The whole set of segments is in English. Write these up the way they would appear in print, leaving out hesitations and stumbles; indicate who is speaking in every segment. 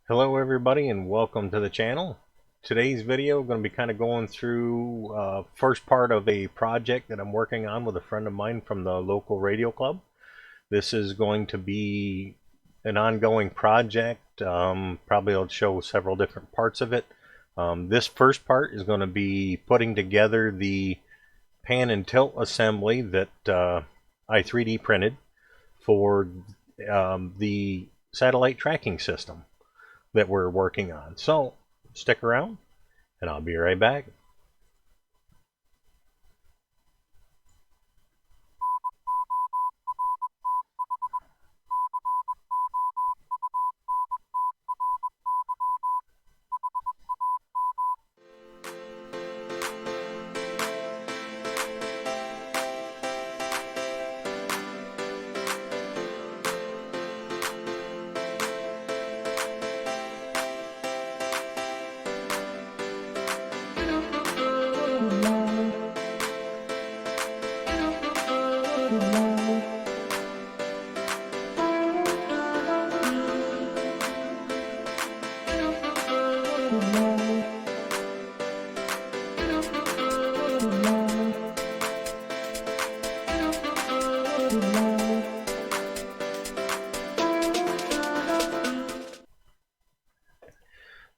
Speaker 1: Hello everybody and welcome to the channel. Today's video going to be kind of going through first part of a project that I'm working on with a friend of mine from the local radio club. This is going to be an ongoing project. Probably I'll show several different parts of it. This first part is going to be putting together the pan and tilt assembly that I 3D printed for the satellite tracking system that we're working on. So stick around and I'll be right back.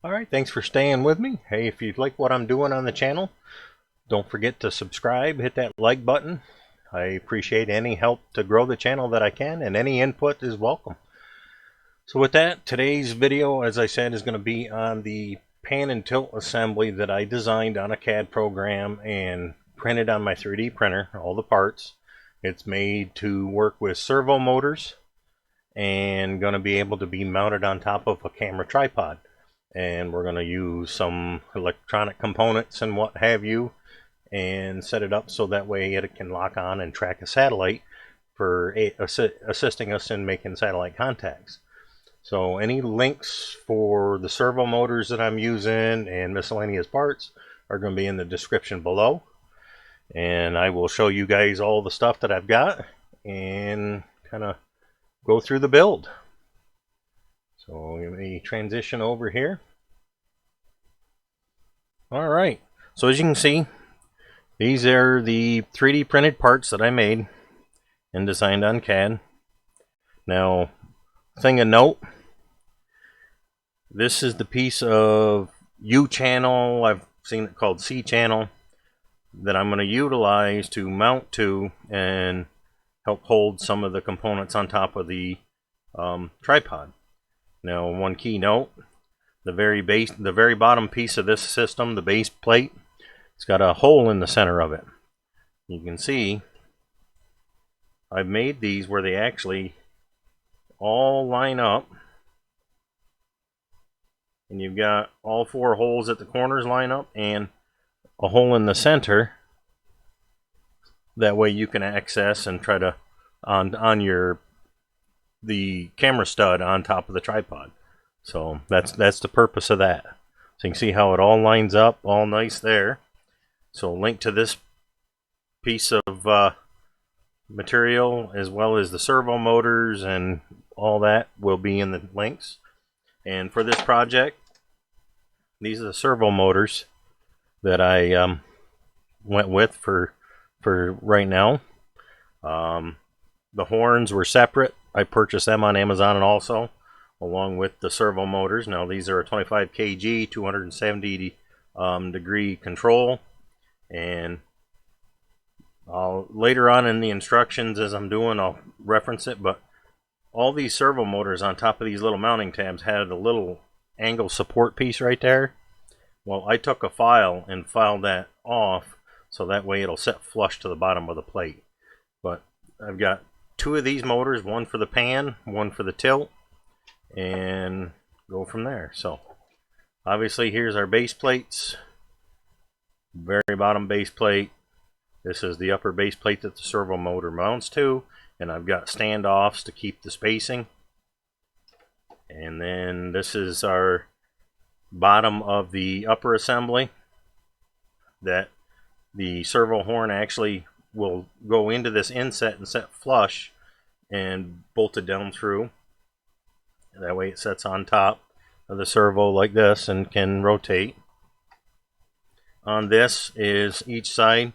Speaker 1: Alright, thanks for staying with me. Hey, if you like what I'm doing on the channel, don't forget to subscribe, hit that like button. I appreciate any help to grow the channel that I can, and any input is welcome. So with that, today's video, as I said, is going to be on the pan and tilt assembly that I designed on a CAD program and printed on my 3D printer, all the parts. It's made to work with servo motors and going to be able to be mounted on top of a camera tripod. And we're going to use some electronic components and what have you and set it up so that way it can lock on and track a satellite for assisting us in making satellite contacts. So any links for the servo motors that I'm using and miscellaneous parts are going to be in the description below. And I will show you guys all the stuff that I've got and kind of go through the build. So let me transition over here. Alright, so as you can see, these are the 3D printed parts that I made and designed on CAD. Now, thing of note, this is the piece of U channel, I've seen it called C channel, that I'm going to utilize to mount to and help hold some of the components on top of the tripod. Now, one key note, the very bottom piece of this system, the base plate, it's got a hole in the center of it. You can see I've made these where they actually all line up, and you've got all four holes at the corners line up and a hole in the center. That way you can access and try to on the camera stud on top of the tripod. So that's the purpose of that. So you can see how it all lines up, all nice there. So link to this piece of material as well as the servo motors and all that will be in the links. And for this project, these are the servo motors that I went with for right now. The horns were separate. I purchased them on Amazon and also along with the servo motors. Now these are a 25 kg, 270 degree control, and later on in the instructions as I'm doing, I'll reference it, but all these servo motors on top of these little mounting tabs had a little angle support piece right there. Well, I took a file and filed that off so that way it'll set flush to the bottom of the plate. But I've got two of these motors, one for the pan, one for the tilt, and go from there. So obviously here's our base plates, very bottom base plate. This is the upper base plate that the servo motor mounts to, and I've got standoffs to keep the spacing. And then this is our bottom of the upper assembly that the servo horn actually will go into this inset and set flush and bolted down through. That way it sets on top the servo like this and can rotate. On this is each side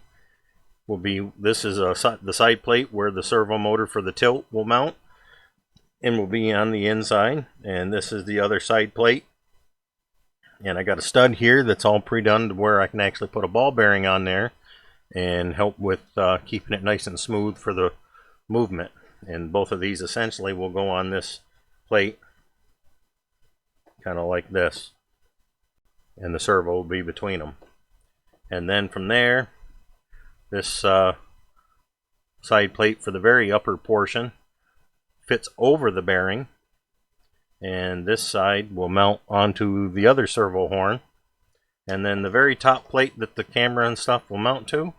Speaker 1: will be, this is the side plate where the servo motor for the tilt will mount and will be on the inside, and this is the other side plate. And I got a stud here that's all pre-done to where I can actually put a ball bearing on there and help with keeping it nice and smooth for the movement. And both of these essentially will go on this plate kind of like this, and the servo will be between them. And then from there, this side plate for the very upper portion fits over the bearing, and this side will mount onto the other servo horn. And then the very top plate that the camera and stuff will mount to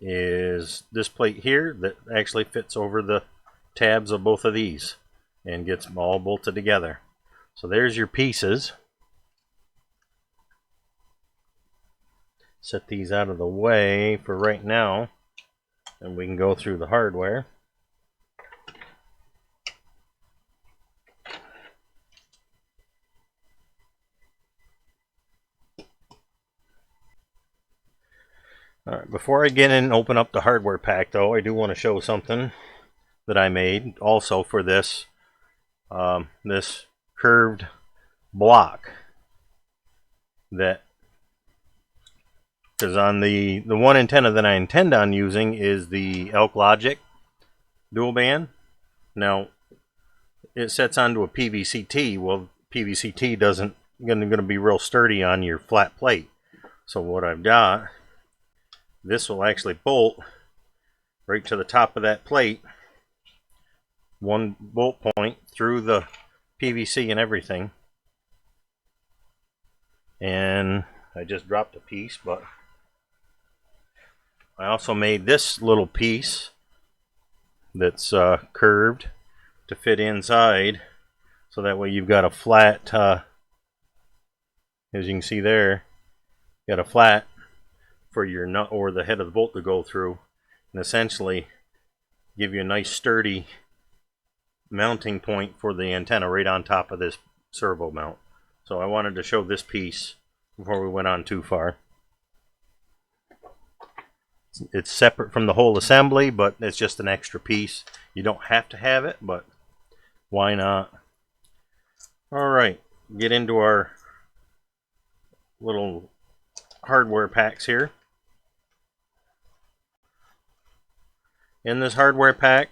Speaker 1: is this plate here that actually fits over the tabs of both of these and gets them all bolted together. So there's your pieces. Set these out of the way for right now, and we can go through the hardware. Alright, before I get in and open up the hardware pack though, I do want to show something that I made also for this this curved block. That, because on the one antenna that I intend on using is the Elk Logic dual band. Now it sets onto a PVCT. Well, PVCT doesn't going to be real sturdy on your flat plate. So what I've got, this will actually bolt right to the top of that plate. One bolt point through the PVC and everything. And I just dropped a piece, but I also made this little piece that's curved to fit inside, so that way you've got a flat, as you can see there, you got a flat for your nut or the head of the bolt to go through, and essentially give you a nice sturdy mounting point for the antenna right on top of this servo mount. So I wanted to show this piece before we went on too far. It's separate from the whole assembly, but it's just an extra piece. You don't have to have it, but why not? Alright, get into our little hardware packs here. In this hardware pack,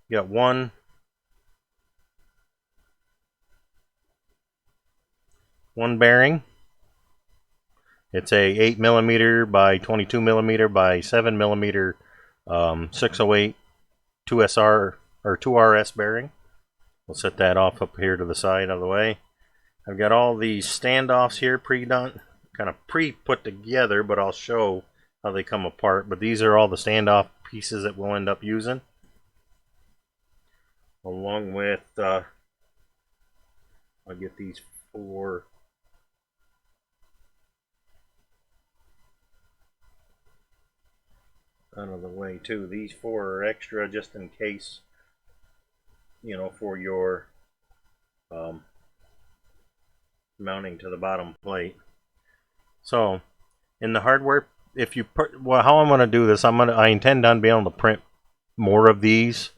Speaker 1: you got one bearing. It's a 8mm by 22mm by 7mm 608 2SR or 2RS bearing. We'll set that off up here to the side of the way. I've got all these standoffs here pre-done, kind of pre-put together, but I'll show how they come apart. But these are all the standoff pieces that we'll end up using, along with I'll get these four out of the way too. These four are extra just in case, you know, for your mounting to the bottom plate. So in the hardware, if you how I'm going to do this, I intend on being able to print more of these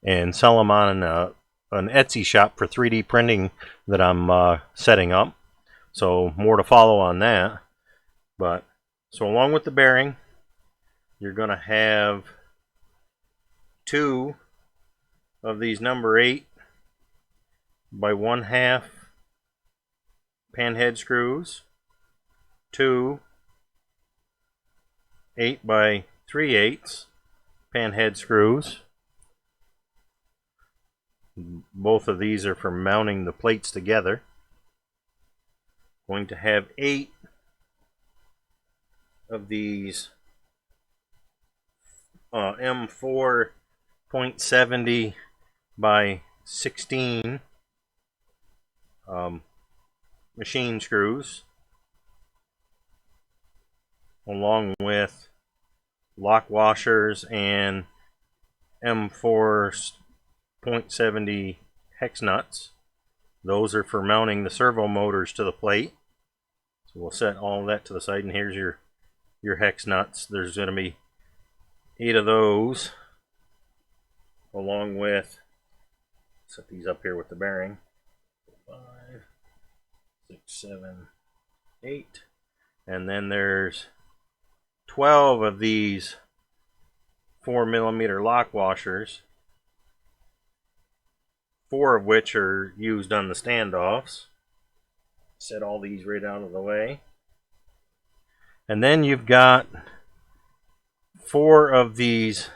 Speaker 1: and sell them on an Etsy shop for 3D printing that I'm setting up. So more to follow on that. But so along with the bearing, you're going to have two of these number 8 by 1/2 pan head screws, two 8 by 3/8 pan head screws. Both of these are for mounting the plates together. Going to have 8 of these M4.70 by 16 machine screws, along with lock washers and M4.70 hex nuts. Those are for mounting the servo motors to the plate. So we'll set all of that to the side, and here's your hex nuts. There's going to be 8 of those, along with, set these up here with the bearing, 5, 6, 7, 8, and then there's 12 of these 4mm lock washers, 4 of which are used on the standoffs. Set all these right out of the way. And then you've got 4 of these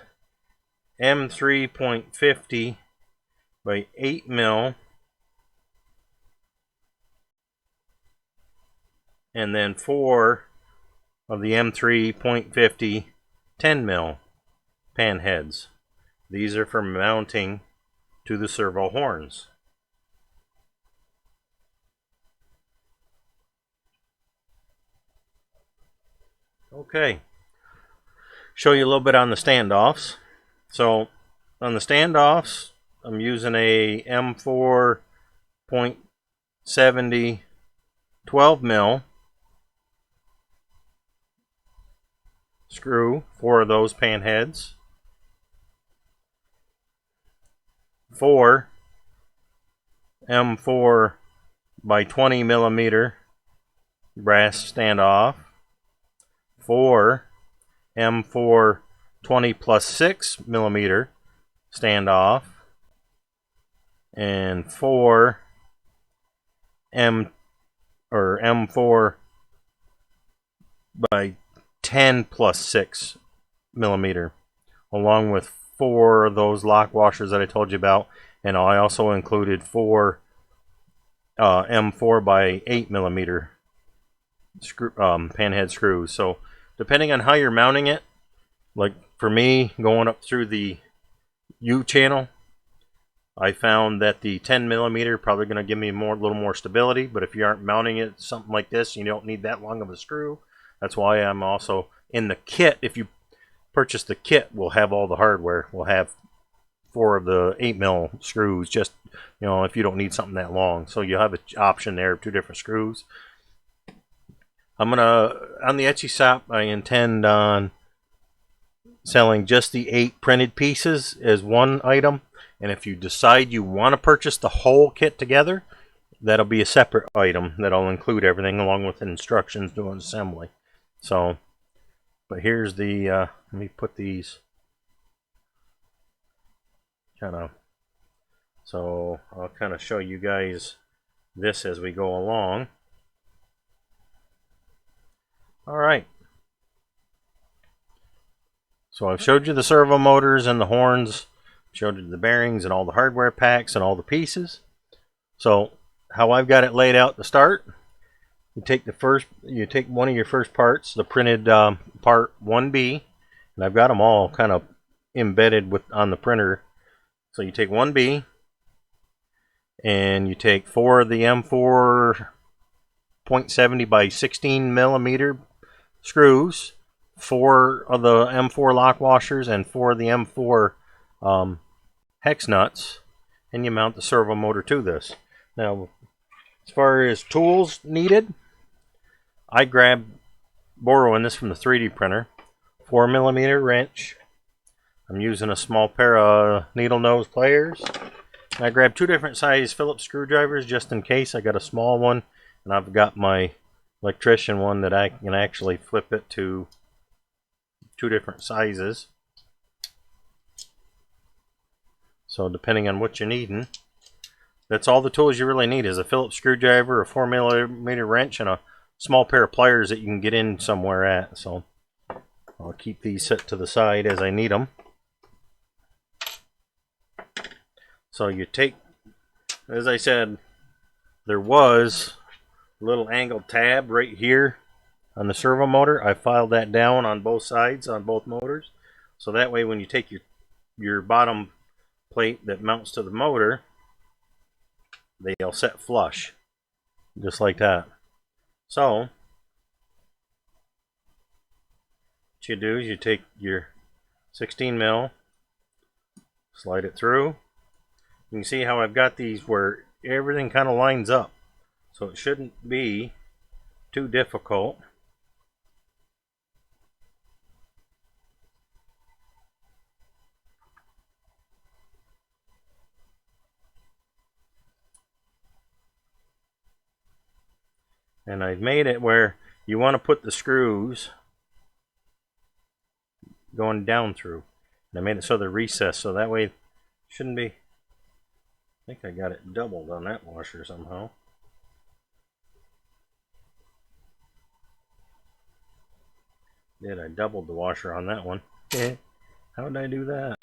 Speaker 1: M3.50 by 8mm, and then 4 of the M3.50 10mm pan heads. These are for mounting to the servo horns. Okay, show you a little bit on the standoffs. So on the standoffs, I'm using a M4.70 12mm screw, 4 of those pan heads, 4 M4 by 20mm brass standoff, 4 M4 20 plus 6mm standoff, and 4 M4 by 10 plus 6mm, along with 4 of those lock washers that I told you about, and I also included 4 M4 by 8mm screw, panhead screws. So depending on how you're mounting it, like for me, going up through the U channel, I found that the 10mm probably going to give me a little more stability. But if you aren't mounting it something like this, you don't need that long of a screw. That's why I'm also in the kit. If you purchase the kit, we'll have all the hardware. We'll have 4 of the 8mm screws, just, you know, if you don't need something that long. So you'll have an option there of 2 different screws. I'm gonna, on the Etsy shop, I intend on selling just the 8 printed pieces as one item. And if you decide you want to purchase the whole kit together, that'll be a separate item that'll include everything along with instructions doing assembly. So, but here's the, let me put these kind of, so I'll kind of show you guys this as we go along. Alright. So I've showed you the servo motors and the horns, showed you the bearings and all the hardware packs and all the pieces. So how I've got it laid out to start, you take one of your first parts, the printed part 1B, and I've got them all kind of embedded on the printer. So you take 1B, and you take 4 of the M4.70 by 16mm screws, 4 of the M4 lock washers, and 4 of the M4 hex nuts, and you mount the servo motor to this. Now, as far as tools needed, I borrowing this from the 3D printer, 4mm wrench. I'm using a small pair of needle nose pliers. I grabbed 2 different size Phillips screwdrivers just in case. I got a small one, and I've got my electrician one that I can actually flip it to 2 different sizes. So depending on what you're needing, that's all the tools you really need, is a Phillips screwdriver, a 4mm wrench, and a small pair of pliers that you can get in somewhere at. So I'll keep these set to the side as I need them. So you take, as I said, there was a little angled tab right here on the servo motor. I filed that down on both sides on both motors, so that way when you take your bottom plate that mounts to the motor, they'll set flush just like that. So what you do is you take your 16mm, slide it through, You can see how I've got these where everything kind of lines up. So it shouldn't be too difficult. And I've made it where you want to put the screws going down through. And I made it so they're recessed, so that way it shouldn't be. I think I got it doubled on that washer somehow. Did I doubled the washer on that one? How did I do that?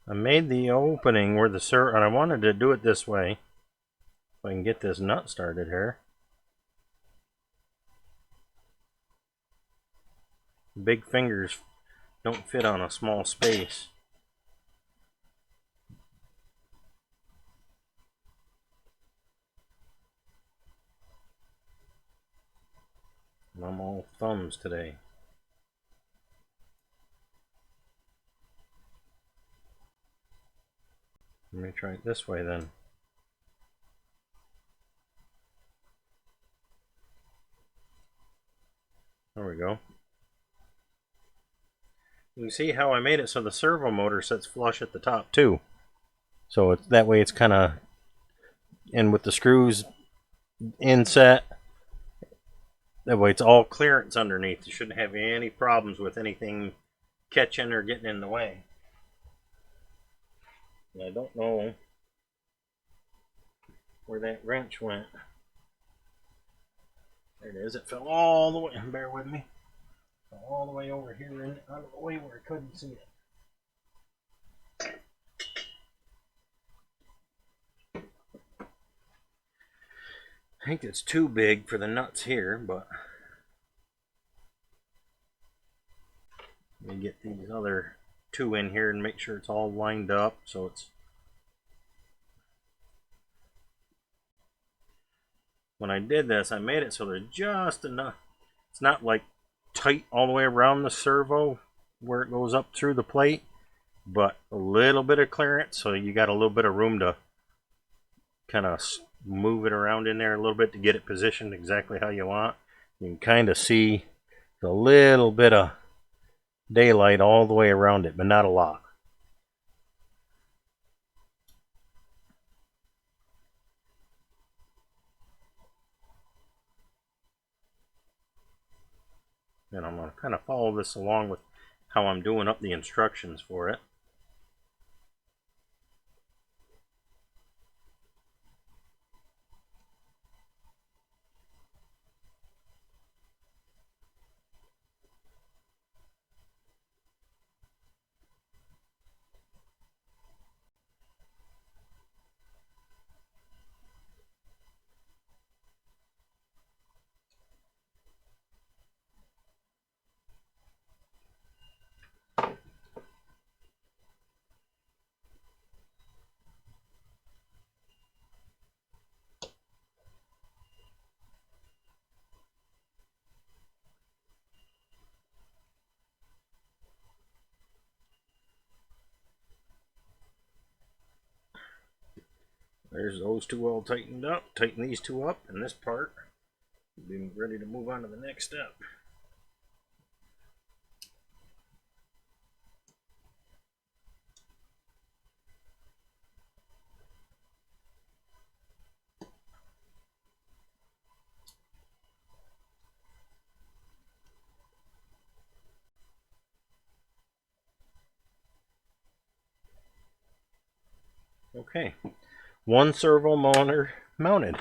Speaker 1: I made the opening where the servo, and I wanted to do it this way. If I can get this nut started here. Big fingers don't fit on a small space. And I'm all thumbs today. Let me try it this way then. There we go. You can see how I made it so the servo motor sits flush at the top too. So it's, that way it's kind of, and with the screws inset, that way it's all clearance underneath. You shouldn't have any problems with anything catching or getting in the way. And I don't know where that wrench went. There it is. It fell all the way, bear with me, fell all the way over here and out of the way where I couldn't see it. I think it's too big for the nuts here, but let me get these other two in here and make sure it's all lined up so it's. When I did this, I made it so there's just enough. It's not like tight all the way around the servo where it goes up through the plate, but a little bit of clearance, so you got a little bit of room to kind of move it around in there a little bit to get it positioned exactly how you want. You can kind of see a little bit of daylight all the way around it, but not a lot. And I'm going to kind of follow this along with how I'm doing up the instructions for it. There's those two all tightened up. Tighten these two up, and this part will be ready to move on to the next step. Okay, one servo motor mounted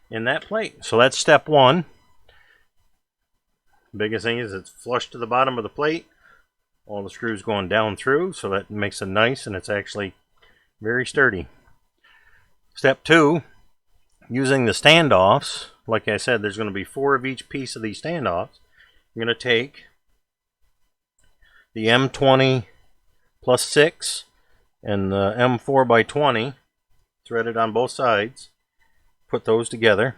Speaker 1: in that plate. So that's step one. Biggest thing is it's flush to the bottom of the plate. All the screws going down through, so that makes it nice and it's actually very sturdy. Step two, using the standoffs, like I said, there's going to be 4 of each piece of these standoffs. You're going to take the M20 plus 6 and the M4 by 20 threaded on both sides. Put those together.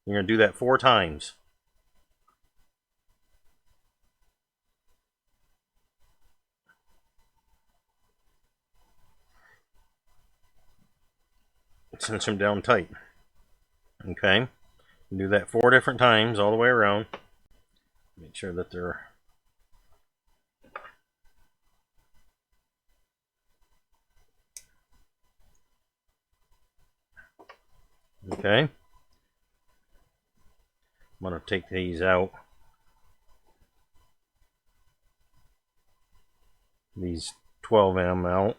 Speaker 1: You're going to do that 4 times. Cinch them down tight. Okay, do that 4 different times all the way around. Make sure that they're okay. I'm going to take these out. These 12M out.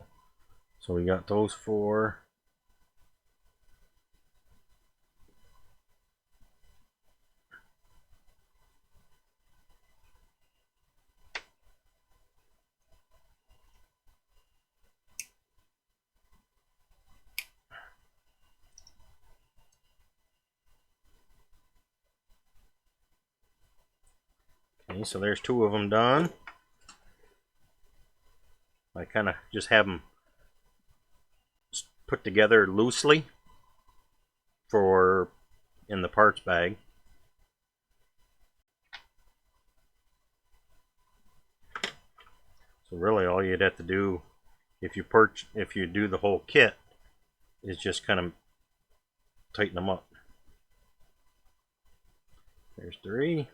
Speaker 1: So we got those 4. Okay, so there's 2 of them done. I kind of just have them put together loosely for in the parts bag. So really all you'd have to do if you do the whole kit is just kind of tighten them up. There's 3.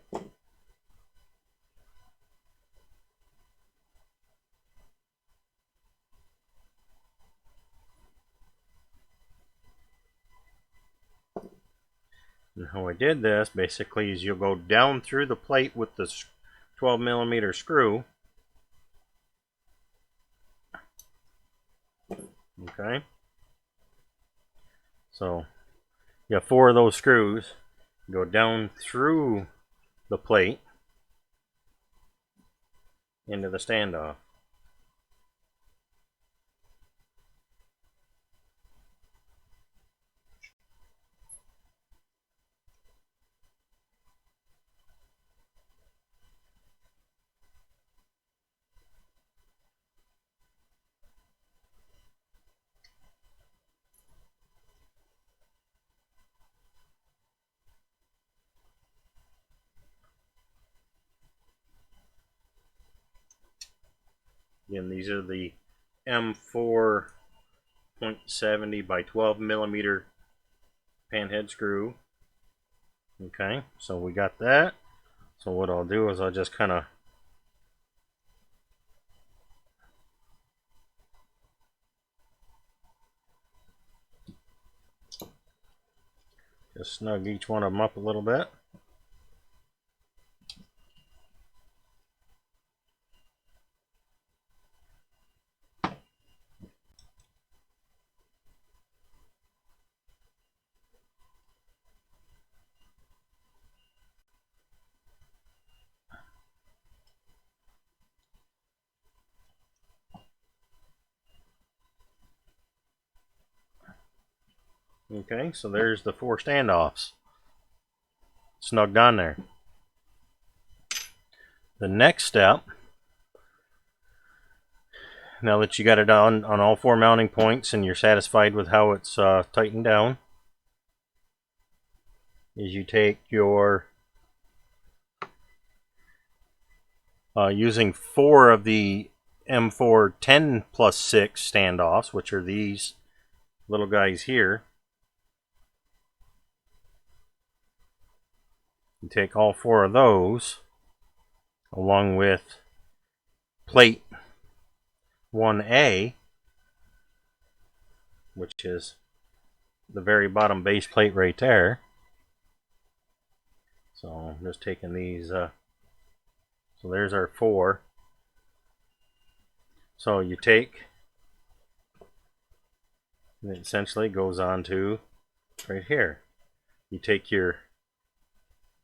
Speaker 1: And how I did this basically is you'll go down through the plate with the 12mm screw. Okay. So you have 4 of those screws. Go down through the plate into the standoff. Again, these are the M4.70 by 12mm panhead screw. Okay, so we got that. So what I'll do is I'll just kind of snug each one of them up a little bit. Okay, so there's the 4 standoffs snugged on there. The next step, now that you got it on all 4 mounting points and you're satisfied with how it's tightened down, is you take your using 4 of the M4 10 plus 6 standoffs, which are these little guys here. You take all 4 of those along with plate 1A, which is the very bottom base plate right there. So I'm just taking these, so there's our 4. So you take, and it essentially goes on to right here. You take your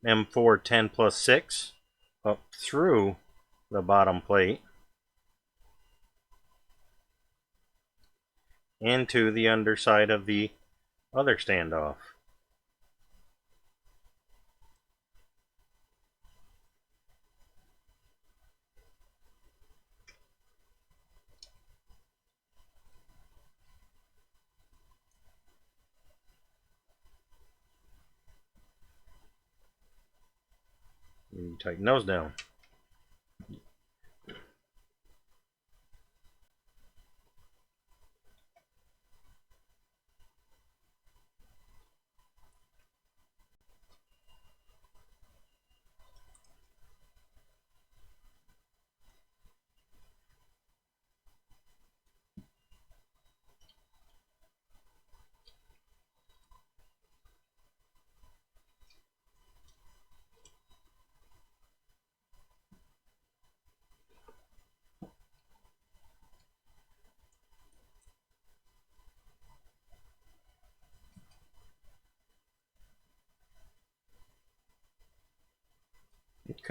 Speaker 1: M4 10 plus 6 up through the bottom plate into the underside of the other standoff. You tighten those down.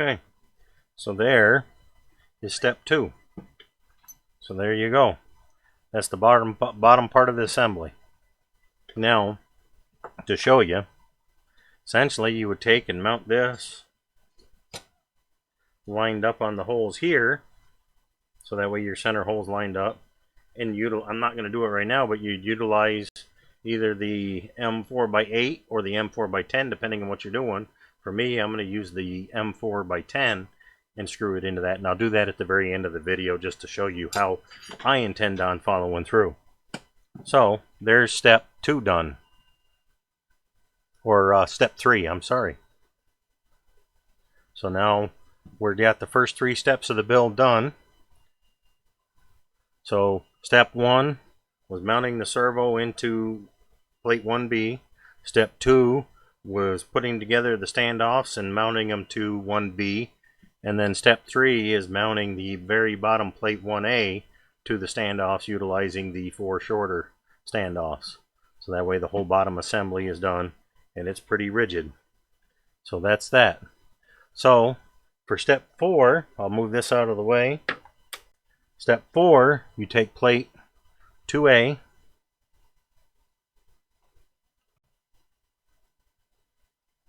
Speaker 1: Okay, so there is step 2. So there you go. That's the bottom part of the assembly. Now, to show you, essentially you would take and mount this lined up on the holes here, so that way your center hole's lined up. And I'm not going to do it right now, but you'd utilize either the M4x8 or the M4x10, depending on what you're doing. For me, I'm going to use the M4x10 and screw it into that. And I'll do that at the very end of the video just to show you how I intend on following through. So there's step 2 done. Or step 3, I'm sorry. So now we've got the first 3 steps of the build done. So step 1 was mounting the servo into plate 1B. Step 2 was putting together the standoffs and mounting them to 1B. And then step 3 is mounting the very bottom plate 1A to the standoffs utilizing the 4 shorter standoffs. So that way the whole bottom assembly is done and it's pretty rigid. So that's that. So for step 4, I'll move this out of the way. Step 4, you take plate 2A,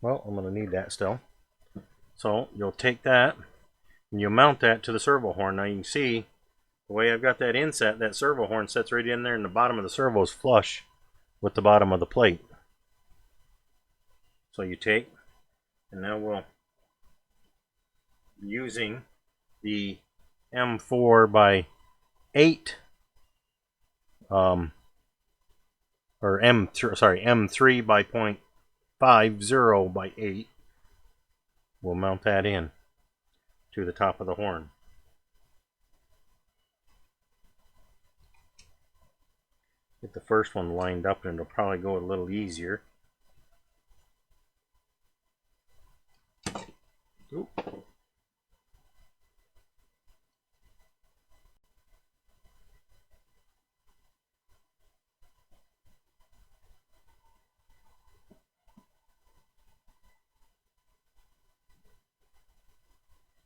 Speaker 1: well, I'm going to need that still. So you'll take that and you'll mount that to the servo horn. Now you can see the way I've got that inset, that servo horn sits right in there and the bottom of the servo is flush with the bottom of the plate. So you take, and now we'll, using the M4x8 or M3 by 0.50 by 8, we'll mount that in to the top of the horn. Get the first one lined up and it'll probably go a little easier. Oop.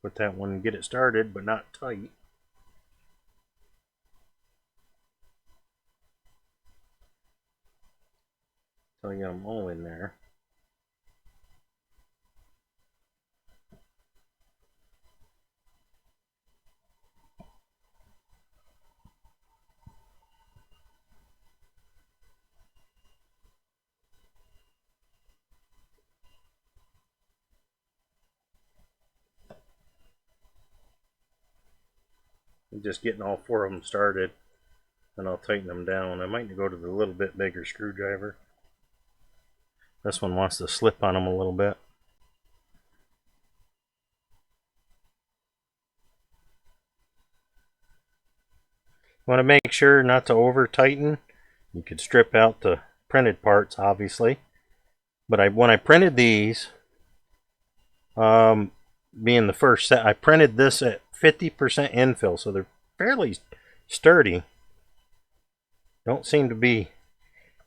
Speaker 1: Put that one and get it started, but not tight. So I got them all in there. I'm just getting all 4 of them started, and I'll tighten them down. I might go to the little bit bigger screwdriver. This one wants to slip on them a little bit. You want to make sure not to over tighten. You could strip out the printed parts, obviously. But when I printed these, being the first set, I printed this at 50% infill, so they're fairly sturdy. Don't seem to be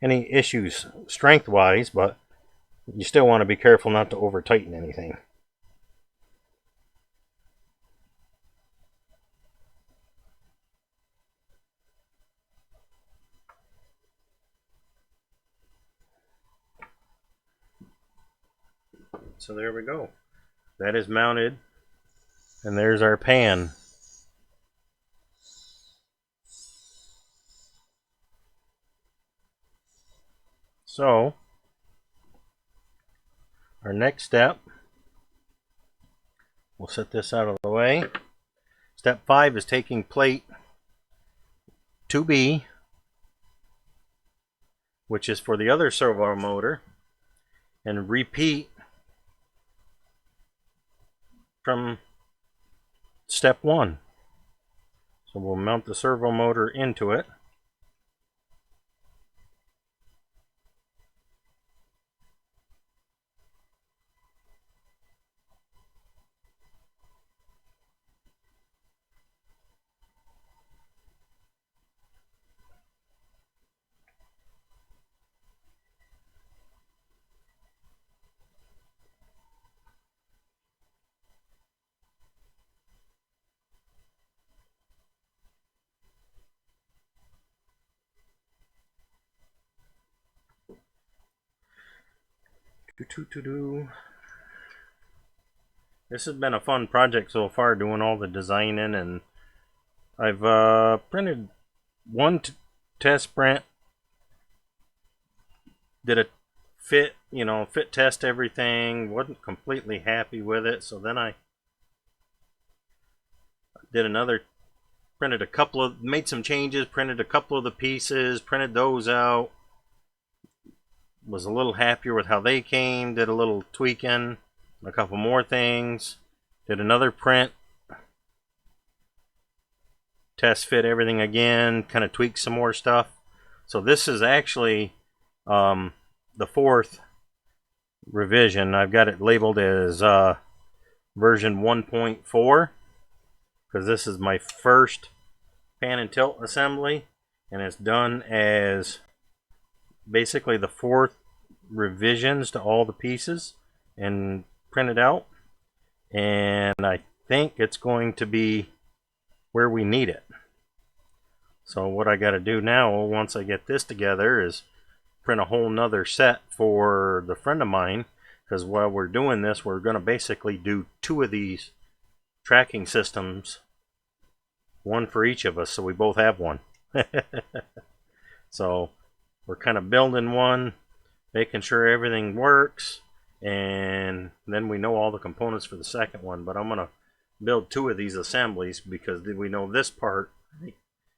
Speaker 1: any issues strength-wise, but you still want to be careful not to over tighten anything. So there we go. That is mounted, and there's our pan. So our next step, we'll set this out of the way. Step 5 is taking plate 2B, which is for the other servo motor, and repeat from step 1. So we'll mount the servo motor into it. This has been a fun project so far, doing all the designing, and I've printed one test print, did a fit test everything, wasn't completely happy with it, so then I did another, made some changes, printed a couple of the pieces, printed those out, was a little happier with how they came, did a little tweaking, a couple more things, did another print, test fit everything again, kind of tweak some more stuff. So this is actually the 4th revision. I've got it labeled as version 1.4 because this is my first pan and tilt assembly, and it's done as basically the 4th revisions to all the pieces and printed out, and I think it's going to be where we need it. So what I got to do now, once I get this together, is print a whole nother set for the friend of mine, because while we're doing this, we're going to basically do 2 of these tracking systems, one for each of us, so we both have one. So we're kind of building one, making sure everything works, and then we know all the components for the second one. But I'm going to build 2 of these assemblies because we know this part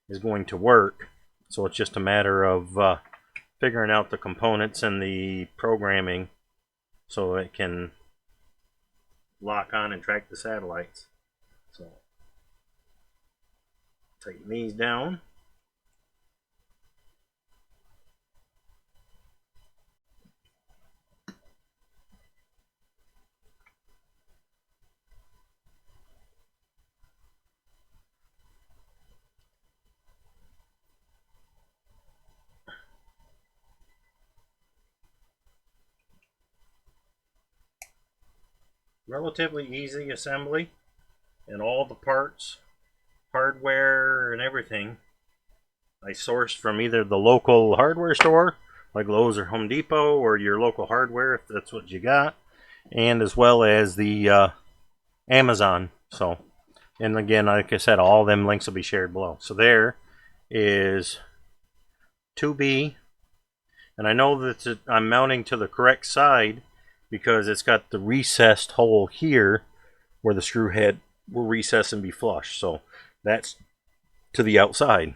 Speaker 1: is going to work, so it's just a matter of figuring out the components and the programming so it can lock on and track the satellites. So tighten these down. Relatively easy assembly, and all the parts, hardware and everything, I sourced from either the local hardware store like Lowe's or Home Depot, or your local hardware if that's what you got, and as well as the Amazon. So, and again, like I said, all them links will be shared below. So there is 2B, and I know that I'm mounting to the correct side because it's got the recessed hole here where the screw head will recess and be flush. So that's to the outside.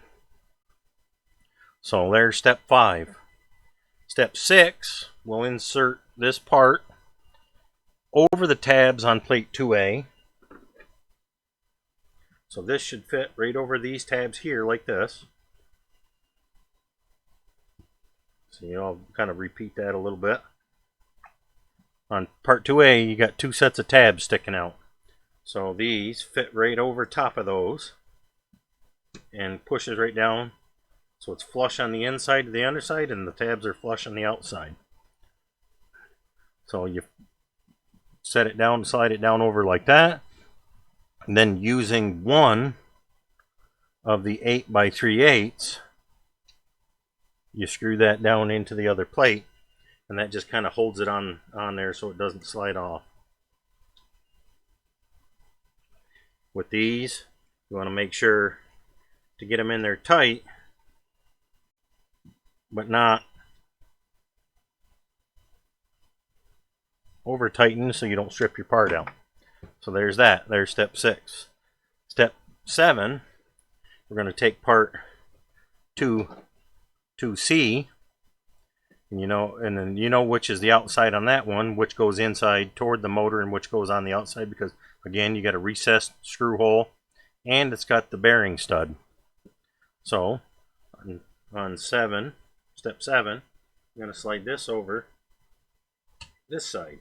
Speaker 1: So there's step 5. Step 6, we'll insert this part over the tabs on plate 2A. So this should fit right over these tabs here like this. So I'll kind of repeat that a little bit. On part 2A, you got 2 sets of tabs sticking out. So these fit right over top of those and pushes right down. So it's flush on the inside to the underside, and the tabs are flush on the outside. So you set it down, slide it down over like that. And then using one of the 8x3/8, you screw that down into the other plate. and that just kind of holds it on there so it doesn't slide off. With these, you want to make sure to get them in there tight, but not over tightened so you don't strip your part out. So there's that. There's step 6. Step 7, we're going to take part 2C, and then you know which is the outside on that one, which goes inside toward the motor and which goes on the outside, because again, you got a recessed screw hole and it's got the bearing stud. So on 7, step 7, I'm going to slide this over this side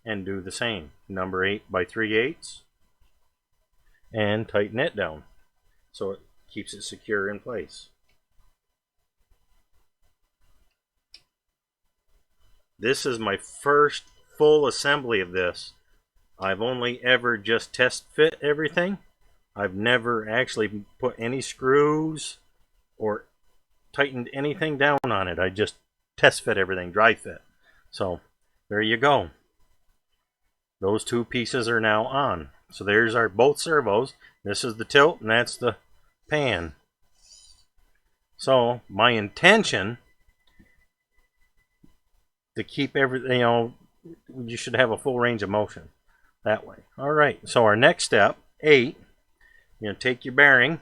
Speaker 1: and do the same. Number 8 by 3/8 and tighten it down so it keeps it secure in place. This is my first full assembly of this. I've only ever just test fit everything. I've never actually put any screws or tightened anything down on it. I just test fit everything, dry fit. So there you go. Those 2 pieces are now on. So there's our both servos. This is the tilt and that's the pan. So my intention to keep everything, you should have a full range of motion that way. All right, so our next step, 8, you're going to take your bearing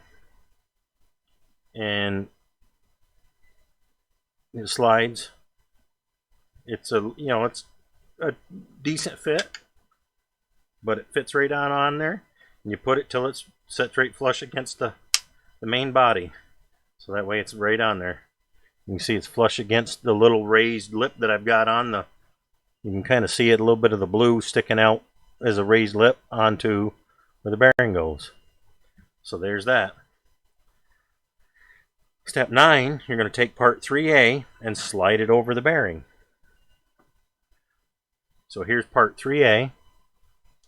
Speaker 1: and it slides. It's it's a decent fit, but it fits right on there. And you put it till it's set right flush against the main body. So that way it's right on there. You can see it's flush against the little raised lip that I've got on the, you can kind of see it, a little bit of the blue sticking out as a raised lip onto where the bearing goes. So there's that. Step 9, you're going to take part 3A and slide it over the bearing. So here's part 3A,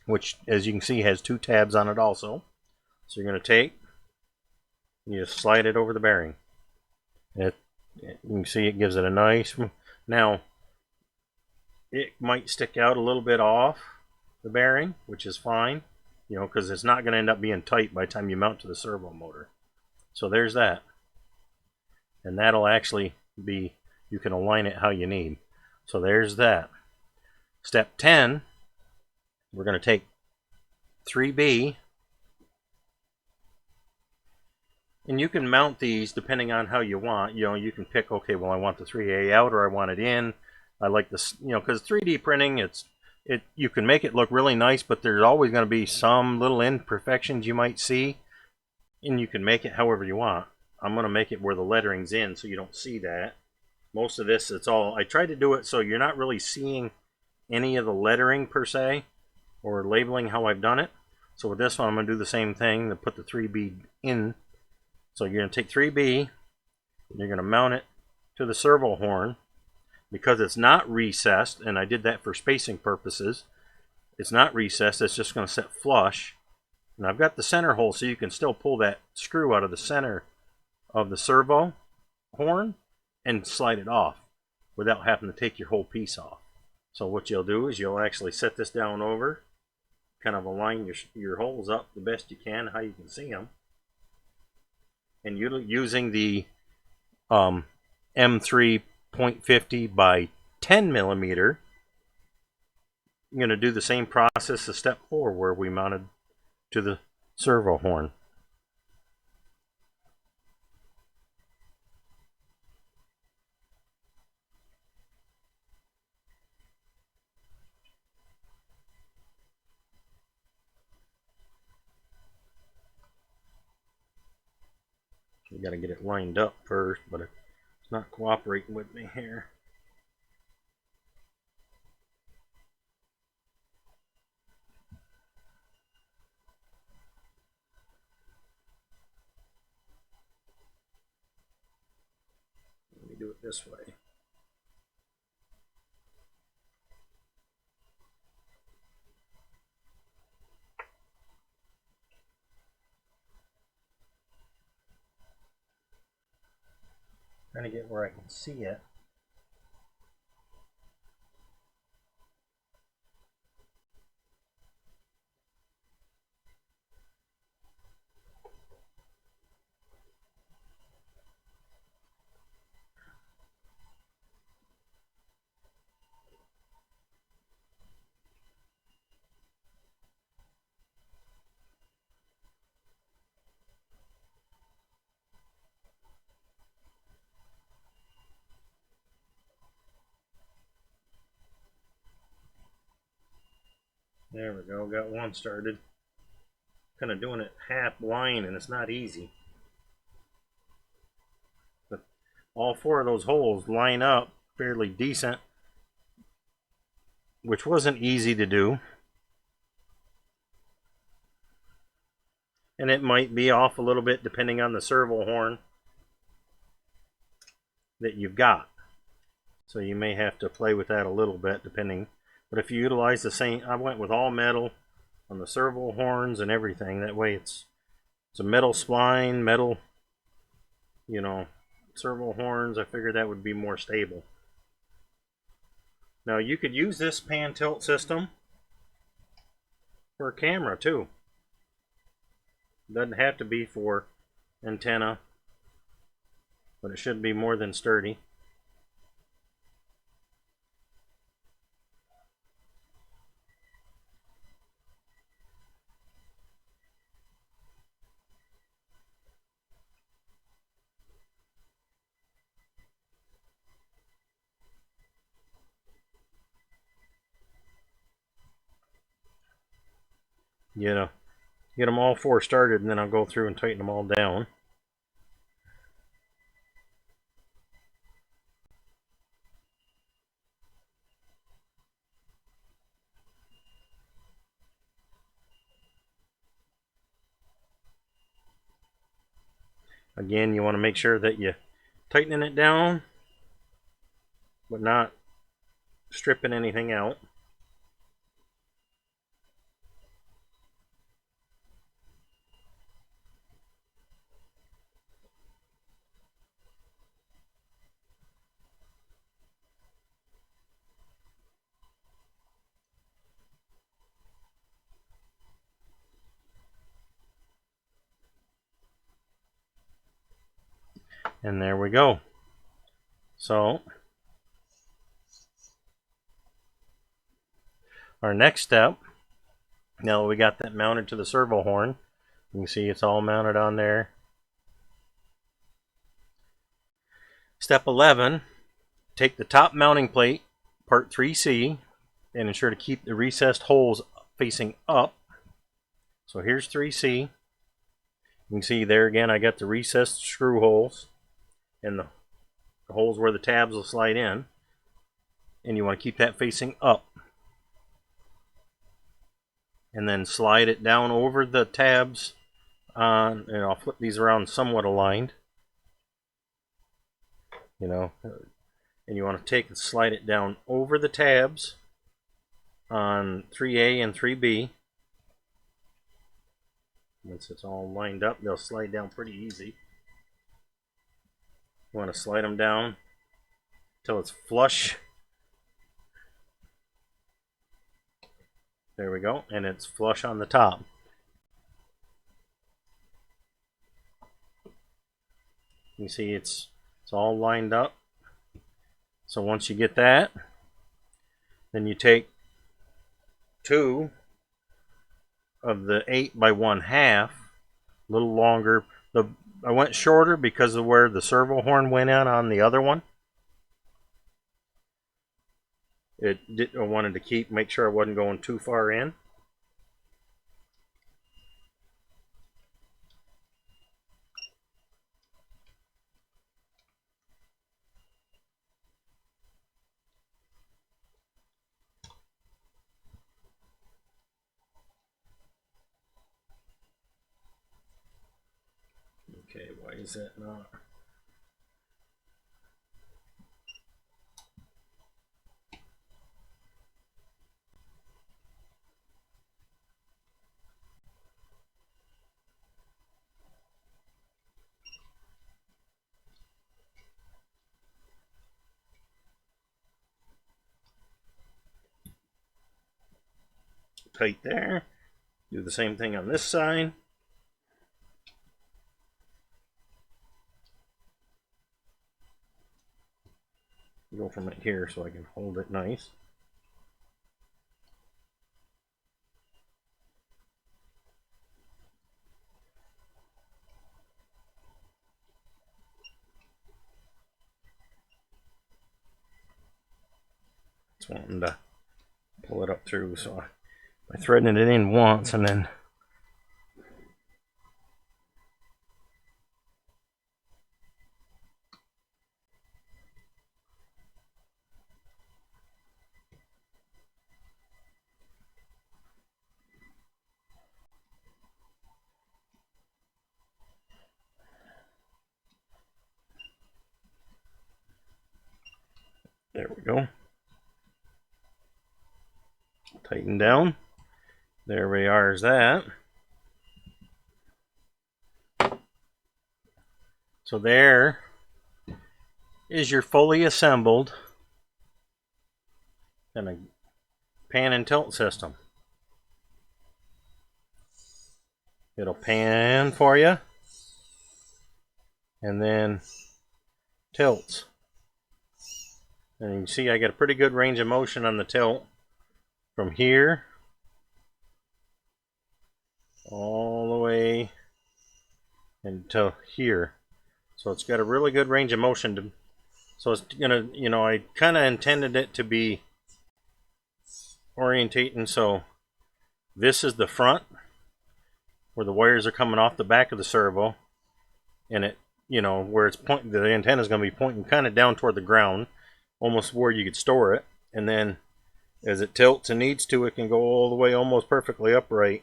Speaker 1: which as you can see has 2 tabs on it also. So you're going to take, you just slide it over the bearing. You can see it gives it a nice, now it might stick out a little bit off the bearing, which is fine, because it's not going to end up being tight by the time you mount to the servo motor. So there's that. And that'll actually be, you can align it how you need. So there's that. Step 10, we're going to take 3B, and you can mount these depending on how you want. You can pick, okay, well I want the 3A out or I want it in. I like this, because 3D printing, you can make it look really nice, but there's always going to be some little imperfections you might see, and you can make it however you want. I'm going to make it where the lettering's in so you don't see that. Most of this, I tried to do it so you're not really seeing any of the lettering per se, or labeling how I've done it. So with this one, I'm going to do the same thing to put the 3B in. So you're going to take 3B, and you're going to mount it to the servo horn. Because it's not recessed, and I did that for spacing purposes, it's not recessed, it's just going to set flush. And I've got the center hole so you can still pull that screw out of the center of the servo horn and slide it off without having to take your whole piece off. So what you'll do is you'll actually set this down over, kind of align your holes up the best you can, how you can see them. And you're using the M3 0.50 by 10 millimeter, I'm going to do the same process as step 4 where we mounted to the servo horn. You got to get it lined up first, but it's not cooperating with me here. Let me do it this way. Trying to get where I can see it. There we go, got one started. Kind of doing it half blind and it's not easy. But all four of those holes line up fairly decent, which wasn't easy to do. And it might be off a little bit depending on the servo horn that you've got. So you may have to play with that a little bit depending. But if you utilize the same, I went with all metal on the servo horns and everything. That way it's a metal spline, metal, you know, servo horns. I figured that would be more stable. Now you could use this pan tilt system for a camera too. Doesn't have to be for antenna, but it should be more than sturdy. You know, get them all four started, and then I'll go through and tighten them all down. Again, you want to make sure that you're tightening it down, but not stripping anything out. And there we go. So our next step, now that we got that mounted to the servo horn, you can see it's all mounted on there. Step 11, take the top mounting plate, part 3C, and ensure to keep the recessed holes facing up. So here's 3C. You can see there again I got the recessed screw holes and the holes where the tabs will slide in, and you want to keep that facing up, and then slide it down over the tabs on, and I'll flip these around somewhat aligned, you know, and you want to take and slide it down over the tabs on 3A and 3B. Once it's all lined up, they'll slide down pretty easy. You want to slide them down until it's flush. There we go, and it's flush on the top. You see it's all lined up. So once you get that, then you take two of the 8 by 1/2, a little longer. I went shorter because of where the servo horn went in on the other one. I wanted to make sure I wasn't going too far in. Okay, why is that not? Tight there. Do the same thing on this side. Go from it here so I can hold it nice. Just wanting to pull it up through, so by threading it in once and then there we go. Tighten down. There we are, is that. So there is your fully assembled kind of pan and tilt system. It'll pan for you and then tilts. And you can see I got a pretty good range of motion on the tilt from here all the way until here. So it's got a really good range of motion to, so it's gonna, you know, I kind of intended it to be orientating. So this is the front where the wires are coming off the back of the servo, and it, you know, where it's pointing, the antenna is going to be pointing kind of down toward the ground, almost where you could store it. And then as it tilts and needs to, it can go all the way almost perfectly upright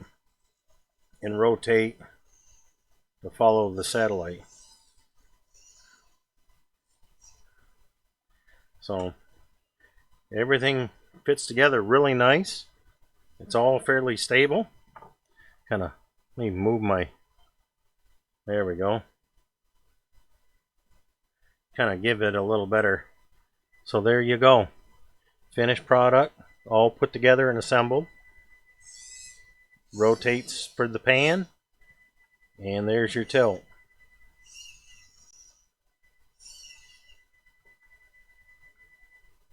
Speaker 1: and rotate to follow the satellite. So everything fits together really nice. It's all fairly stable. Kind of, let me move my, there we go. Kind of give it a little better. So there you go. Finished product, all put together and assembled. Rotates for the pan. And there's your tilt.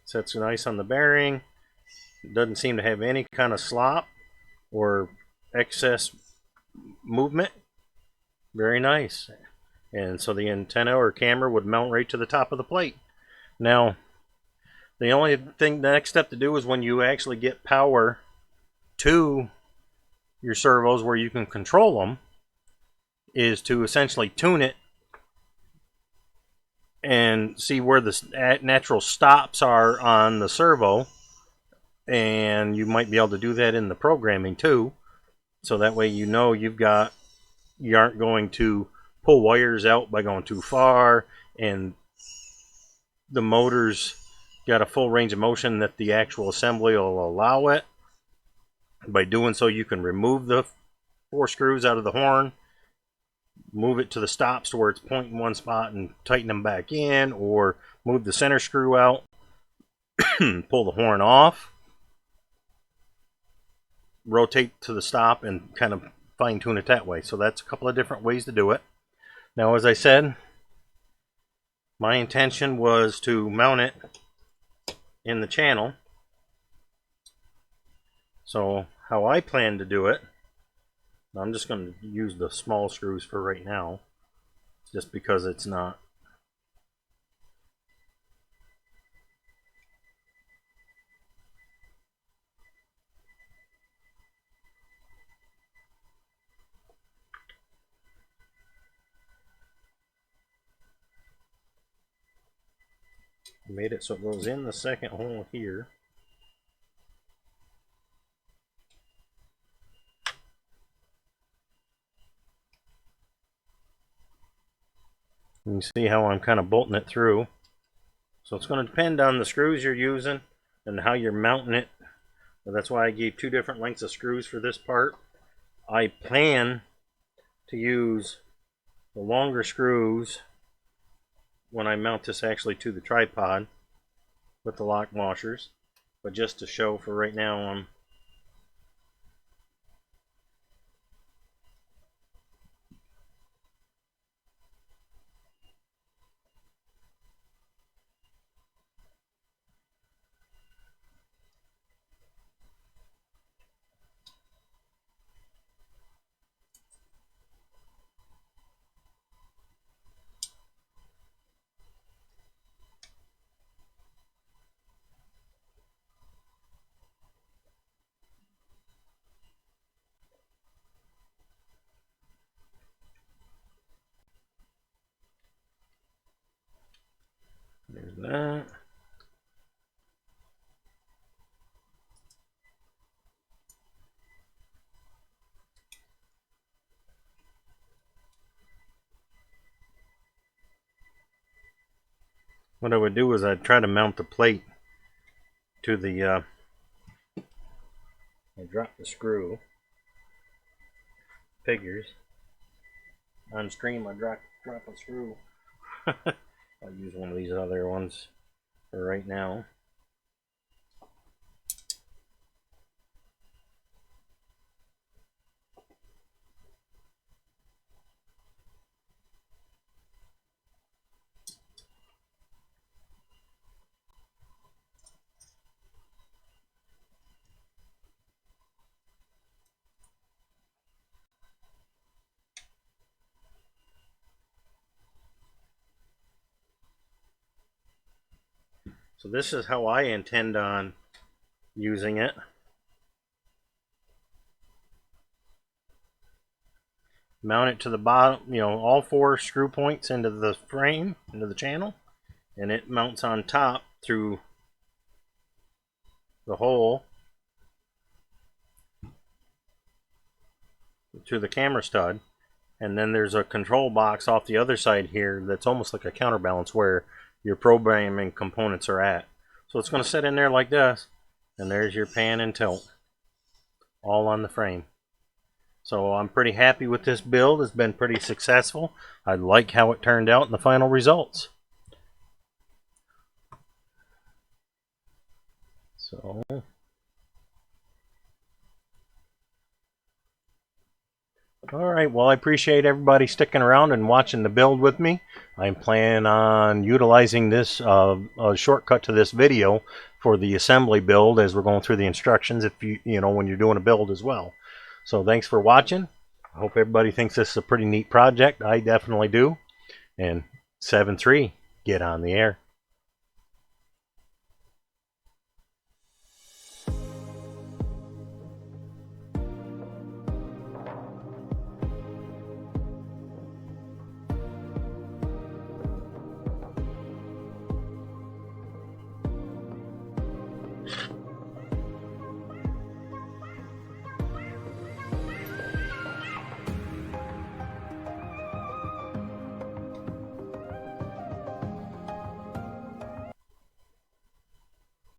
Speaker 1: Sets nice on the bearing. It doesn't seem to have any kind of slop or excess movement. Very nice. And so the antenna or camera would mount right to the top of the plate. Now, the only thing, the next step to do is when you actually get power to your servos where you can control them, is to essentially tune it and see where the natural stops are on the servo. And you might be able to do that in the programming too. So that way you know you aren't going to pull wires out by going too far, and the motor's got a full range of motion that the actual assembly will allow it. By doing so, you can remove the 4 screws out of the horn, move it to the stops to where it's pointing one spot and tighten them back in, or move the center screw out, pull the horn off, rotate to the stop, and kind of fine tune it that way. So that's a couple of different ways to do it. Now, as I said, my intention was to mount it in the channel. So how I plan to do it, I'm just going to use the small screws for right now, just because it's not made it so it goes in the second hole here. You can see how I'm kind of bolting it through. So it's going to depend on the screws you're using and how you're mounting it. So that's why I gave 2 different lengths of screws for this part. I plan to use the longer screws when I mount this actually to the tripod with the lock washers. But just to show for right now, that. What I would do is I'd try to mount the plate to the, I drop the screw, figures. On stream I drop a screw. I'll use one of these other ones for right now. So this is how I intend on using it. Mount it to the bottom, all 4 screw points into the frame, into the channel, and it mounts on top through the hole to the camera stud. And then there's a control box off the other side here that's almost like a counterbalance where your programming components are at. So it's going to sit in there like this, and there's your pan and tilt, all on the frame. So I'm pretty happy with this build. It's been pretty successful. I like how it turned out in the final results. So alright, well I appreciate everybody sticking around and watching the build with me. I'm planning on utilizing this a shortcut to this video for the assembly build as we're going through the instructions if when you're doing a build as well. So thanks for watching. I hope everybody thinks this is a pretty neat project. I definitely do. And 7-3, get on the air.